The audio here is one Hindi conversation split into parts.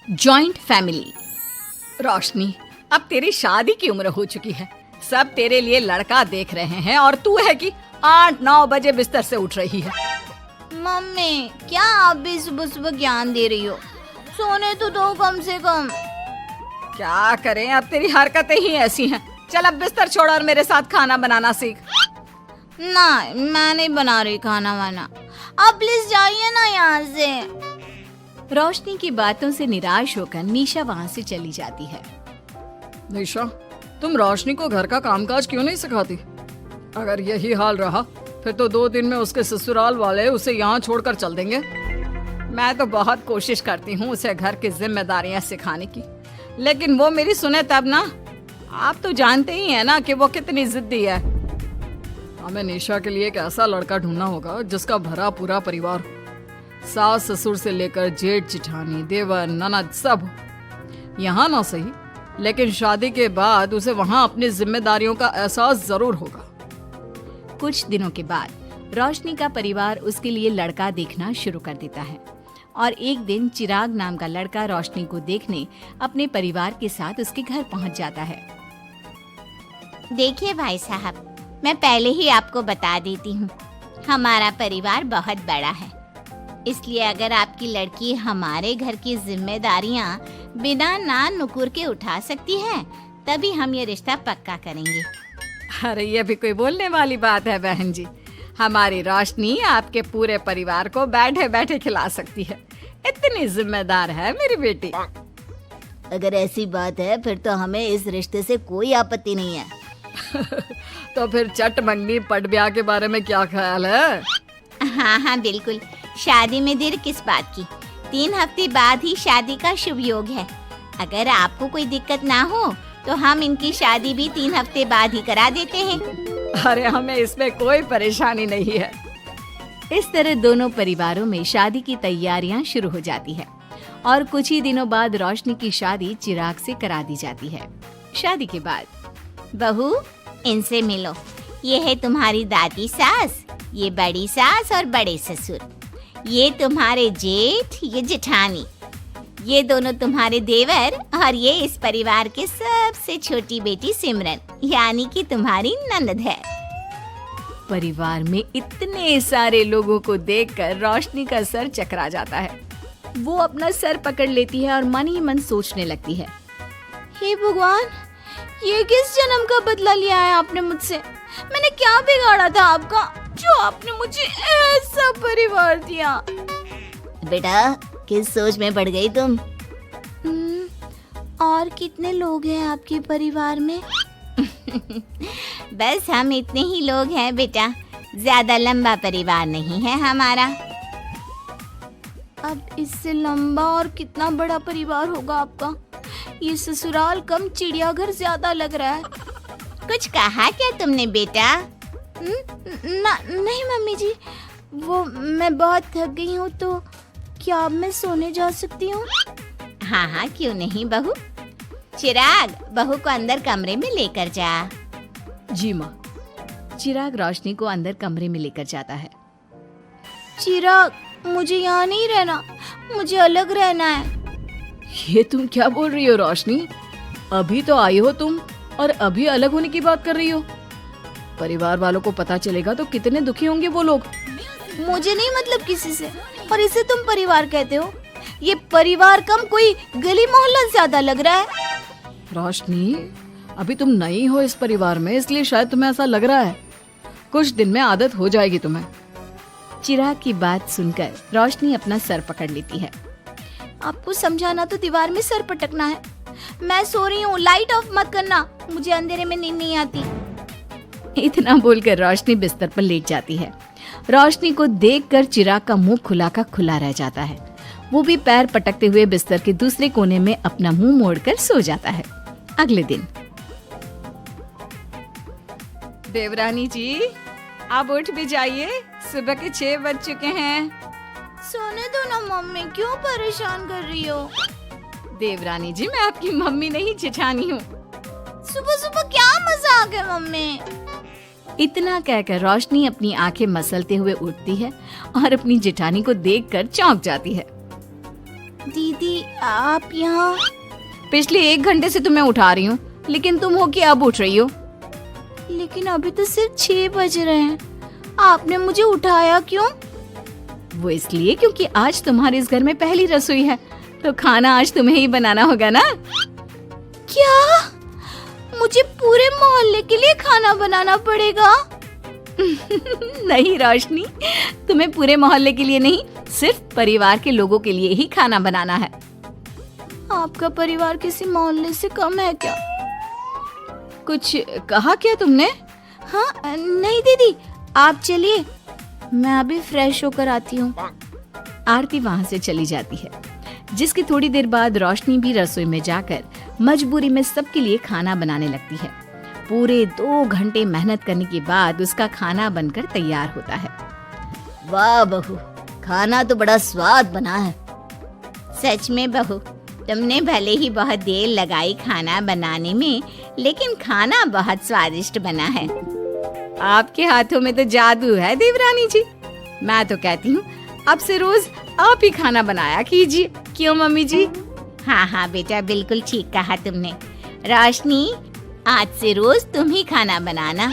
Joint family. रोशनी, अब तेरी शादी की उम्र हो चुकी है, सब तेरे लिए लड़का देख रहे हैं और तू है कि 8-9 बजे बिस्तर से उठ रही है। मम्मी, क्या आप भी सुबह सुबह ज्ञान दे रही हो? सोने तो दो कम से कम। क्या करें, अब तेरी हरकतें ही ऐसी हैं। चल अब बिस्तर छोड़ और मेरे साथ खाना बनाना सीख। ना, मैं नहीं बना रही खाना वाना, आप प्लीज जाइए ना यहाँ से। रोशनी की बातों से निराश होकर निशा वहाँ से चली जाती है। निशा, तुम रोशनी को घर का कामकाज क्यों नहीं सिखाती? अगर यही हाल रहा फिर तो 2 दिन में उसके ससुराल वाले उसे यहाँ छोड़कर चल देंगे। मैं तो बहुत कोशिश करती हूँ उसे घर की जिम्मेदारियाँ सिखाने की, लेकिन वो मेरी सुने तब ना। आप तो जानते ही हैं ना कि वो कितनी जिद्दी है। हमें निशा के लिए एक ऐसा लड़का ढूंढना होगा जिसका भरा पूरा परिवार, सास ससुर से लेकर जेठ जिठानी देवर ननद सब। यहाँ ना सही, लेकिन शादी के बाद उसे वहाँ अपनी जिम्मेदारियों का एहसास जरूर होगा। कुछ दिनों के बाद रोशनी का परिवार उसके लिए लड़का देखना शुरू कर देता है और एक दिन चिराग नाम का लड़का रोशनी को देखने अपने परिवार के साथ उसके घर पहुंच जाता है। देखिए भाई साहब, मैं पहले ही आपको बता देती हूँ, हमारा परिवार बहुत बड़ा है, इसलिए अगर आपकी लड़की हमारे घर की जिम्मेदारियाँ बिना ना नुकुर के उठा सकती है तभी हम ये रिश्ता पक्का करेंगे। अरे ये भी कोई बोलने वाली बात है बहन जी, हमारी रोशनी आपके पूरे परिवार को बैठे बैठे खिला सकती है, इतनी जिम्मेदार है मेरी बेटी। अगर ऐसी बात है फिर तो हमें इस रिश्ते से कोई आपत्ति नहीं है। तो फिर चट मंगनी पट ब्याह के बारे में क्या ख्याल है? हाँ बिल्कुल, शादी में देर किस बात की, 3 हफ्ते बाद ही शादी का शुभ योग है। अगर आपको कोई दिक्कत ना हो तो हम इनकी शादी भी 3 हफ्ते बाद ही करा देते हैं। अरे हमें इसमें कोई परेशानी नहीं है। इस तरह दोनों परिवारों में शादी की तैयारियां शुरू हो जाती है और कुछ ही दिनों बाद रोशनी की शादी चिराग से करा दी जाती है। शादी के बाद, बहू इनसे मिलो, ये है तुम्हारी दादी सास, ये बड़ी सास और बड़े ससुर, ये तुम्हारे जेठ, ये जेठानी, ये दोनों तुम्हारे देवर और ये इस परिवार के सबसे छोटी बेटी सिमरन, यानी कि तुम्हारी ननद है। परिवार में इतने सारे लोगों को देखकर रोशनी का सर चकरा जाता है। वो अपना सर पकड़ लेती है और मन ही मन सोचने लगती है, हे भगवान, ये किस जन्म का बदला लिया है आपने मुझसे? मैंने क्या बिगाड़ा था आपका जो आपने मुझे ऐसा परिवार दिया? बेटा, किस सोच में पड़ गई तुम? और कितने लोग हैं आपके परिवार में? बस हम इतने ही लोग हैं बेटा, ज्यादा लंबा परिवार नहीं है हमारा। अब इससे लंबा और कितना बड़ा परिवार होगा आपका? ये ससुराल कम चिड़ियाघर ज्यादा लग रहा है। कुछ कहा क्या तुमने बेटा? नहीं मम्मी जी, वो मैं बहुत थक गई हूँ, तो क्या अब मैं सोने जा सकती हूँ? हाँ क्यों नहीं बहू। चिराग, बहू को अंदर कमरे में लेकर जा। जी माँ। चिराग रोशनी को अंदर कमरे में लेकर जाता है। चिराग, मुझे यहाँ नहीं रहना, मुझे अलग रहना है। ये तुम क्या बोल रही हो रोशनी? अभी तो आई हो तुम और अभी अलग होने की बात कर रही हो। परिवार वालों को पता चलेगा तो कितने दुखी होंगे वो लोग। मुझे नहीं मतलब किसी से, और इसे तुम परिवार कहते हो? ये परिवार कम कोई गली मोहल्ला ज्यादा लग रहा है। रोशनी, अभी तुम नई हो इस परिवार में, इसलिए शायद तुम्हें ऐसा लग रहा है। कुछ दिन में आदत हो जाएगी तुम्हें। चिराग की बात सुनकर रोशनी अपना सर पकड़ लेती है। आपको समझाना तो दीवार में सर पटकना है। मैं सो रही हूँ, लाइट ऑफ मत करना, मुझे अंधेरे में नींद नहीं आती। इतना बोलकर रोशनी बिस्तर पर लेट जाती है। रोशनी को देखकर चिराग का मुंह खुला का खुला रह जाता है। वो भी पैर पटकते हुए बिस्तर के दूसरे कोने में अपना मुंह मोड़कर सो जाता है। अगले दिन, देवरानी जी, आप उठ भी जाइए, सुबह के 6 बज चुके हैं। सोने दो ना मम्मी, क्यों परेशान कर रही हो? देवरानी जी, मैं आपकी मम्मी नहीं जेठानी हूँ। सुबह सुबह क्या मजाक है मम्मी? इतना कहकर रोशनी अपनी आंखें मसलते हुए उठती है और अपनी जेठानी को देखकर चौंक जाती है। दीदी आप यहाँ? पिछले 1 घंटे से तुम्हें उठा रही हूँ, लेकिन तुम हो कि अब उठ रही हो? लेकिन अभी तो सिर्फ 6 बज रहे हैं, आपने मुझे उठाया क्यों? वो इसलिए क्योंकि आज तुम्हारे इस घर में पहली रसोई है, तो खाना आज तुम्हें ही बनाना होगा ना। क्या? मुझे पूरे मोहल्ले के लिए खाना बनाना पड़ेगा? नहीं रोशनी, तुम्हें पूरे मोहल्ले के लिए नहीं, सिर्फ परिवार के लोगों के लिए ही खाना बनाना है। आपका परिवार किसी मोहल्ले से कम है क्या? कुछ कहा क्या तुमने? हाँ नहीं दीदी, आप चलिए, मैं अभी फ्रेश होकर आती हूँ। आरती वहाँ से चली जाती है, जिसकी थोड़ी देर बाद रोशनी भी रसोई में जाकर मजबूरी में सबके लिए खाना बनाने लगती है। पूरे 2 घंटे मेहनत करने के बाद उसका खाना बनकर तैयार होता है। वाह बहू, खाना तो बड़ा स्वाद बना है। सच में बहू, तुमने भले ही बहुत देर लगाई खाना बनाने में, लेकिन खाना बहुत स्वादिष्ट बना है। आपके हाथों में तो जादू है देवरानी जी। मैं तो कहती हूँ अब से रोज आप ही खाना बनाया कीजिए, क्यों मम्मी जी? हाँ हाँ बेटा, बिल्कुल ठीक कहा तुमने। रोशनी, आज से रोज तुम ही खाना बनाना।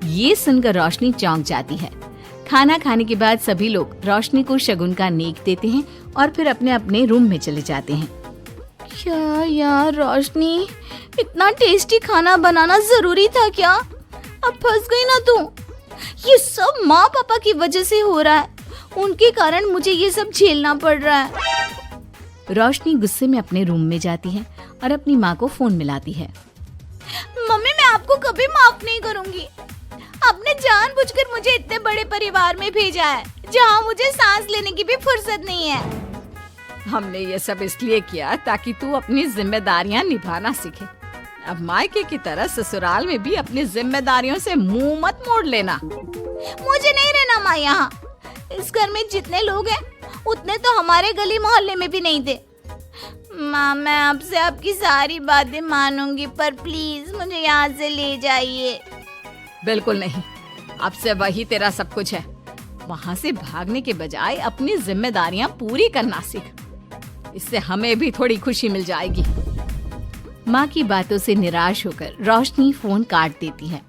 ये सुनकर रोशनी चौंक जाती है। खाना खाने के बाद सभी लोग रोशनी को शगुन का नेक देते हैं और फिर अपने अपने रूम में चले जाते हैं। क्या यार रोशनी, इतना टेस्टी खाना बनाना जरूरी था क्या? अब फंस गई ना तू। ये सब माँ पापा की वजह से हो रहा है, उनके कारण मुझे ये सब झेलना पड़ रहा है। रोशनी गुस्से में अपने रूम में जाती है और अपनी माँ को फोन मिलाती है। मम्मी, मैं आपको कभी माफ नहीं करूंगी। आपने जानबूझकर मुझे इतने बड़े परिवार में भेजा है, जहाँ मुझे सांस लेने की भी फुर्सत नहीं है। हमने ये सब इसलिए किया ताकि तू अपनी जिम्मेदारियां निभाना सीखे। अब मायके की तरह ससुराल में भी अपनी जिम्मेदारियों से मुंह मत मोड़ लेना। मुझे नहीं रहना माँ यहाँ। इस घर में जितने लोग हैं, उतने तो हमारे गली मोहल्ले में भी नहीं थे। माँ, मैं आपसे आपकी सारी बातें मानूंगी, पर प्लीज मुझे यहाँ से ले जाइए। बिल्कुल नहीं, अब से वही तेरा सब कुछ है। वहाँ से भागने के बजाय अपनी जिम्मेदारियां पूरी करना सीख, इससे हमें भी थोड़ी खुशी मिल जाएगी। माँ की बातों से निराश होकर रोशनी फोन काट देती है,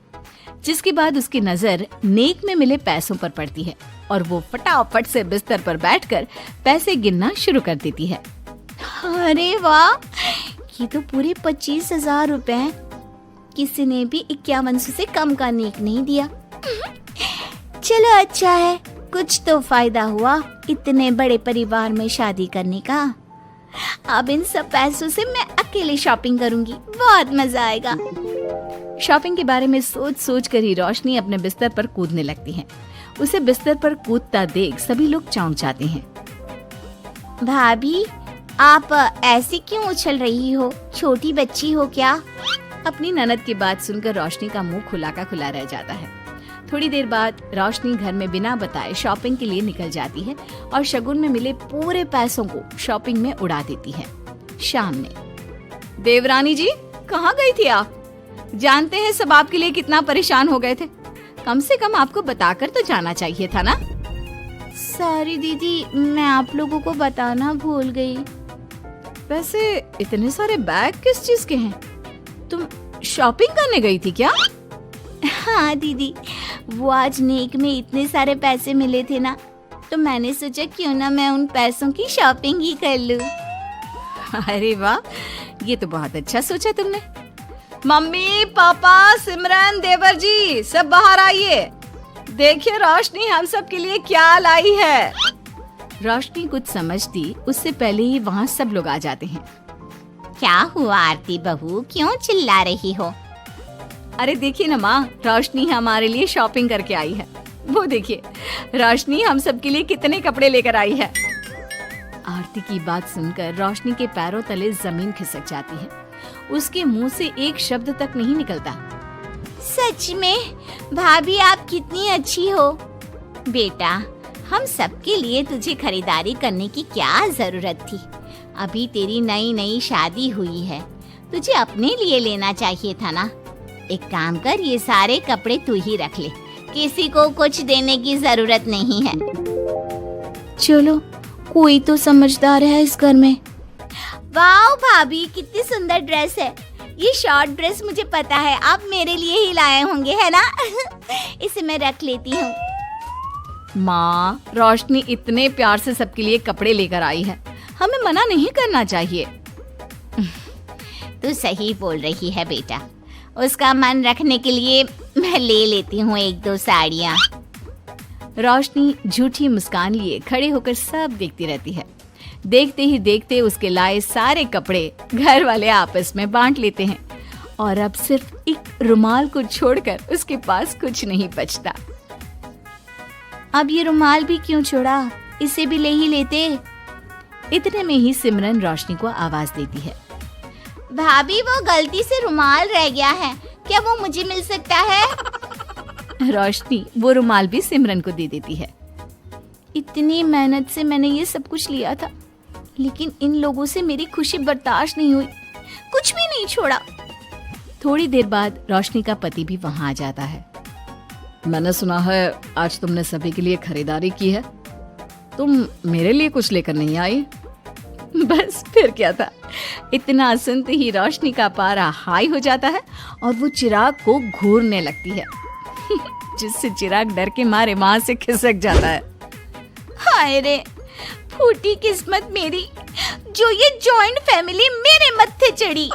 जिसके बाद उसकी नजर नेक में मिले पैसों पर पड़ती है और वो फटाफट से बिस्तर पर बैठकर पैसे गिनना शुरू कर देती है। अरे वाह, ये तो पूरे 25,000 रुपए हैं। किसी ने भी 5100 से कम का नेक नहीं दिया। चलो अच्छा है, कुछ तो फायदा हुआ इतने बड़े परिवार में शादी करने का। अब इन सब पैसों से मैं अकेले शॉपिंग करूंगी, बहुत मजा आएगा। शॉपिंग के बारे में सोच सोच कर ही रोशनी अपने बिस्तर पर कूदने लगती है। उसे बिस्तर पर कूदता देख सभी लोग चौंक जाते हैं। भाभी, आप ऐसे क्यों उछल रही हो? छोटी बच्ची हो क्या? अपनी ननद की बात सुनकर रोशनी का मुंह खुला का खुला रह जाता है। थोड़ी देर बाद रोशनी घर में बिना बताए शॉपिंग के लिए निकल जाती है और शगुन में मिले पूरे पैसों को शॉपिंग में उड़ा देती है। शाम में, देवरानी जी कहाँ गई थी आप? जानते हैं सब आपके लिए कितना परेशान हो गए थे, कम से कम आपको बताकर तो जाना चाहिए था ना। सॉरी दीदी, मैं आप लोगों को बताना भूल गई। वैसे इतने सारे बैग किस चीज के हैं? तुम शॉपिंग करने गई थी क्या? हाँ दीदी, वो आज नेक में इतने सारे पैसे मिले थे ना, तो मैंने सोचा क्यों ना मैं उन पैसों की शॉपिंग ही कर लूं। अरे वाह, ये तो बहुत अच्छा सोचा तुमने। मम्मी, पापा, सिमरन, देवर जी, सब बाहर आइए। देखिए रोशनी हम सब के लिए क्या लाई है। रोशनी कुछ समझती उससे पहले ही वहाँ सब लोग आ जाते हैं। क्या हुआ आरती बहू, क्यों चिल्ला रही हो? अरे देखिए ना माँ, रोशनी हमारे लिए शॉपिंग करके आई है। वो देखिए, रोशनी हम सब के लिए कितने कपड़े लेकर आई है। आरती की बात सुनकर रोशनी के पैरों तले जमीन खिसक जाती है। उसके मुंह से एक शब्द तक नहीं निकलता। सच में भाभी, आप कितनी अच्छी हो। बेटा, हम सबके लिए तुझे खरीदारी करने की क्या जरूरत थी? अभी तेरी नई नई शादी हुई है, तुझे अपने लिए लेना चाहिए था ना। एक काम कर, ये सारे कपड़े तू ही रख ले, किसी को कुछ देने की जरूरत नहीं है। चलो, कोई तो समझदार है इस घर में। वाओ भाभी, कितनी सुंदर ड्रेस है। ये शॉर्ट ड्रेस मुझे पता है आप मेरे लिए ही लाए होंगे, है ना? इसे मैं रख लेती हूँ। माँ, रोशनी इतने प्यार से सबके लिए कपड़े लेकर आई है, हमें मना नहीं करना चाहिए। तू सही बोल रही है बेटा, उसका मन रखने के लिए मैं ले लेती हूँ 1-2 साड़ियाँ। रोशनी झूठी मुस्कान लिए खड़े होकर सब देखती रहती है। देखते ही देखते उसके लाए सारे कपड़े घर वाले आपस में बांट लेते हैं और अब सिर्फ एक रुमाल को छोड़कर उसके पास कुछ नहीं बचता। अब ये रुमाल भी क्यों छोड़ा, इसे भी ले ही लेते। इतने में ही सिमरन रोशनी को आवाज देती है। भाभी, वो गलती से रुमाल रह गया है, क्या वो मुझे मिल सकता है? रोशनी वो रुमाल भी सिमरन को दे देती है। इतनी मेहनत से मैंने ये सब कुछ लिया था, लेकिन इन लोगों से मेरी खुशी बर्दाश्त नहीं हुई, कुछ भी नहीं छोड़ा। थोड़ी देर बाद रोशनी का पति भी वहां आ जाता है। मैंने सुना है आज तुमने सभी के लिए खरीदारी की है, तुम मेरे लिए कुछ लेकर नहीं आई? बस फिर क्या था, इतना सुनते ही रोशनी का पारा हाई हो जाता है और वो चिराग को घूरने लगती है, जिससे चिराग डर के मारे वहां से खिसक जाता है। हाय रे, फूटी किस्मत मेरी, जो ये जॉइंट फैमिली मेरे मत्थे चढ़ी।